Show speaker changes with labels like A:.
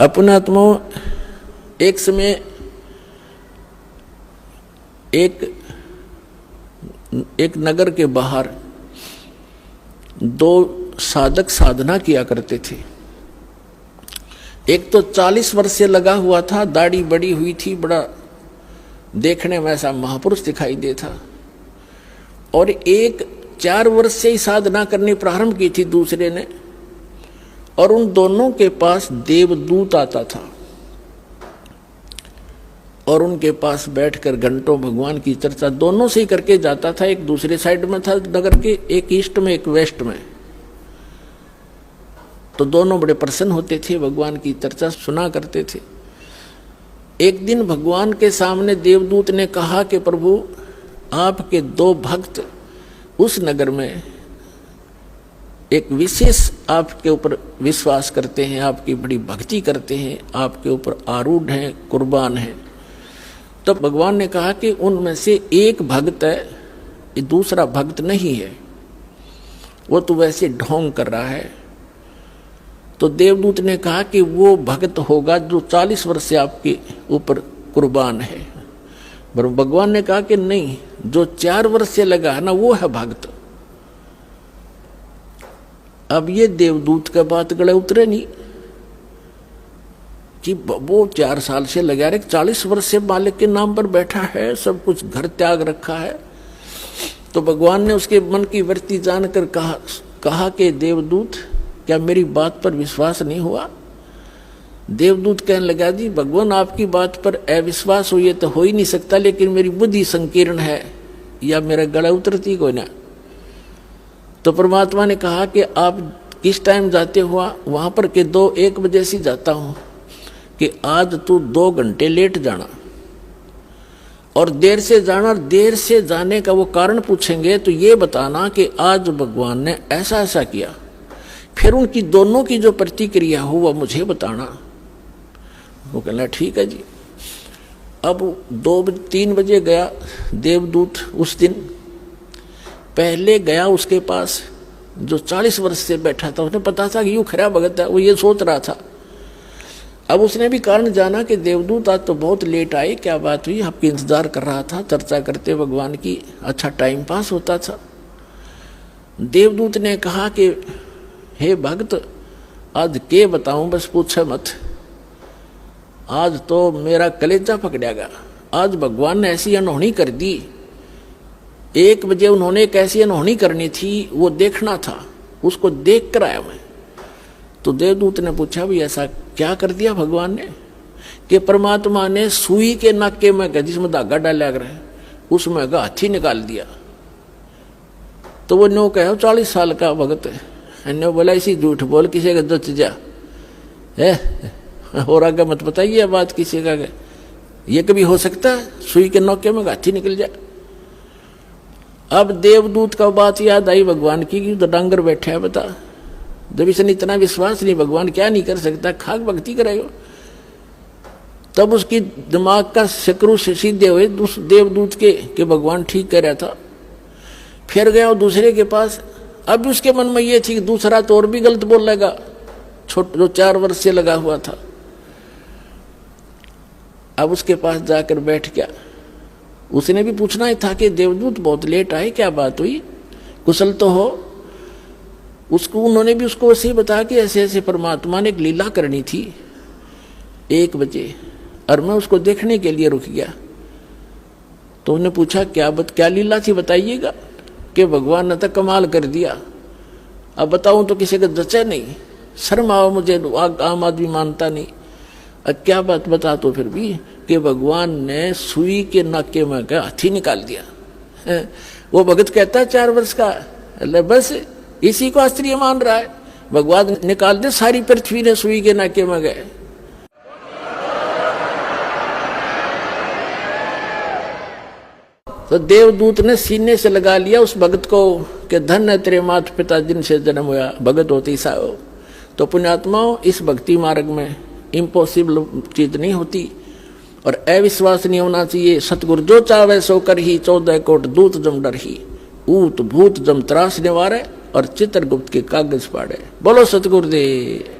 A: अपना आत्मा एक समय एक नगर के बाहर दो साधक साधना किया करते थे। एक तो 40 वर्ष से लगा हुआ था, दाढ़ी बड़ी हुई थी, बड़ा देखने में ऐसा महापुरुष दिखाई देता, और एक 4 वर्ष से ही साधना करनी प्रारंभ की थी दूसरे ने, और उन दोनों के पास देवदूत आता था और उनके पास बैठकर घंटों भगवान की चर्चा दोनों से ही करके जाता था। एक दूसरे साइड में था नगर के, एक ईस्ट में एक वेस्ट में, तो दोनों बड़े प्रसन्न होते थे, भगवान की चर्चा सुना करते थे। एक दिन भगवान के सामने देवदूत ने कहा कि प्रभु, आपके 2 भक्त उस नगर में एक विशेष आपके ऊपर विश्वास करते हैं, आपकी बड़ी भक्ति करते हैं, आपके ऊपर आरूढ़ हैं, कुर्बान हैं। तो भगवान ने कहा कि उनमें से एक भक्त है, ये दूसरा भक्त नहीं है, वो तो वैसे ढोंग कर रहा है। तो देवदूत ने कहा कि वो भक्त होगा जो 40 वर्ष से आपके ऊपर कुर्बान है। पर भगवान ने कहा कि नहीं, जो 4 वर्ष से लगा है ना, वो है भक्त। अब ये देवदूत का बात गले उतरे नहीं कि वो 4 साल से लगा रहे, 40 वर्ष से मालिक के नाम पर बैठा है, सब कुछ घर त्याग रखा है। तो भगवान ने उसके मन की वृत्ति जानकर कहा कि देवदूत, क्या मेरी बात पर विश्वास नहीं हुआ? देवदूत कहने लगा, जी भगवान, आपकी बात पर अविश्वास हुई तो हो ही नहीं सकता, लेकिन मेरी बुद्धि संकीर्ण है, या मेरा गला उतरती कोई ना। तो परमात्मा ने कहा कि आप किस टाइम जाते हुआ? वहां पर के 1 बजे से जाता हूं, कि आज तू 2 घंटे लेट जाना और देर से जाना। देर से जाने का वो कारण पूछेंगे तो ये बताना कि आज भगवान ने ऐसा ऐसा किया, फिर उनकी दोनों की जो प्रतिक्रिया हो वह मुझे बताना। वो कहना ठीक है जी। अब 2-3 बजे गया देवदूत। उस दिन पहले गया उसके पास जो 40 वर्ष से बैठा था, उसने पता था कि यूं खरा भगत है, वो ये सोच रहा था। अब उसने भी कारण जाना कि देवदूत आज तो बहुत लेट आए, क्या बात हुई? आपकी इंतजार कर रहा था, चर्चा करते भगवान की, अच्छा टाइम पास होता था। देवदूत ने कहा कि हे भक्त, आज के बताऊं, बस पूछे मत, आज तो मेरा कलेजा पकड़ेगा। आज भगवान ने ऐसी अनहोनी कर दी। 1 बजे उन्होंने एक ऐसी अनहोनी करनी थी, वो देखना था, उसको देख कर आया मैं। तो देवदूत ने पूछा, भी ऐसा क्या कर दिया भगवान ने? कि परमात्मा ने सुई के नाके में, जिसमें धागा डाला कर उसमें का हाथी निकाल दिया। तो वो नो कहो 40 साल का भगत है, ने बोला इसी झूठ बोल, किसी का दच जा है, और आगे मत बताइए बात किसी का, ये कभी हो सकता है सुई के नौके में हाथी निकल जाए? अब देवदूत का बात याद आई भगवान की, कि तो डांगर बैठे है, बता, जब इसने इतना विश्वास नहीं, भगवान क्या नहीं कर सकता, खाक भक्ति करेगा। तब उसकी दिमाग का शकरू से सीधे हुए देवदूत के कि भगवान ठीक कह रहा था। फिर गया दूसरे के पास। अब उसके मन में ये थी कि दूसरा तो और भी गलत बोल लेगा, जो 4 वर्ष से लगा हुआ था। अब उसके पास जाकर बैठ गया। उसने भी पूछना ही था कि देवदूत बहुत लेट आए, क्या बात हुई, कुशल तो हो? उसको उन्होंने भी उसको ऐसे ही बताया कि ऐसे ऐसे परमात्मा ने एक लीला करनी थी 1 बजे, और मैं उसको देखने के लिए रुक गया। तो उन्होंने पूछा क्या लीला थी, बताइएगा। कि भगवान ने तो कमाल कर दिया, अब बताऊं तो किसी का जचा नहीं, शर्म आओ मुझे, आम आदमी मानता नहीं। अब क्या बात बता तो फिर भी, कि भगवान ने सुई के नाके में का हाथी निकाल दिया। वो भगत कहता है 4 वर्ष का, बस इसी को आश्चर्य मान रहा है, भगवान निकाल दे, सारी पृथ्वी ने सुई के नाके में गए। तो देवदूत ने सीने से लगा लिया उस भगत को कि धन है तेरे माता पिता जिनसे जन्म हुआ, भगत होती सा हो। तो पुण्यात्माओं, इस भक्ति मार्ग में इम्पॉसिबल चीज नहीं होती और अविश्वास नहीं होना चाहिए। सतगुरु जो चावे सो कर ही, 14 कोट दूत जम डर ही, ऊत भूत जम त्रास निवारे और चित्रगुप्त के कागज पाड़े। बोलो सतगुरुदेव।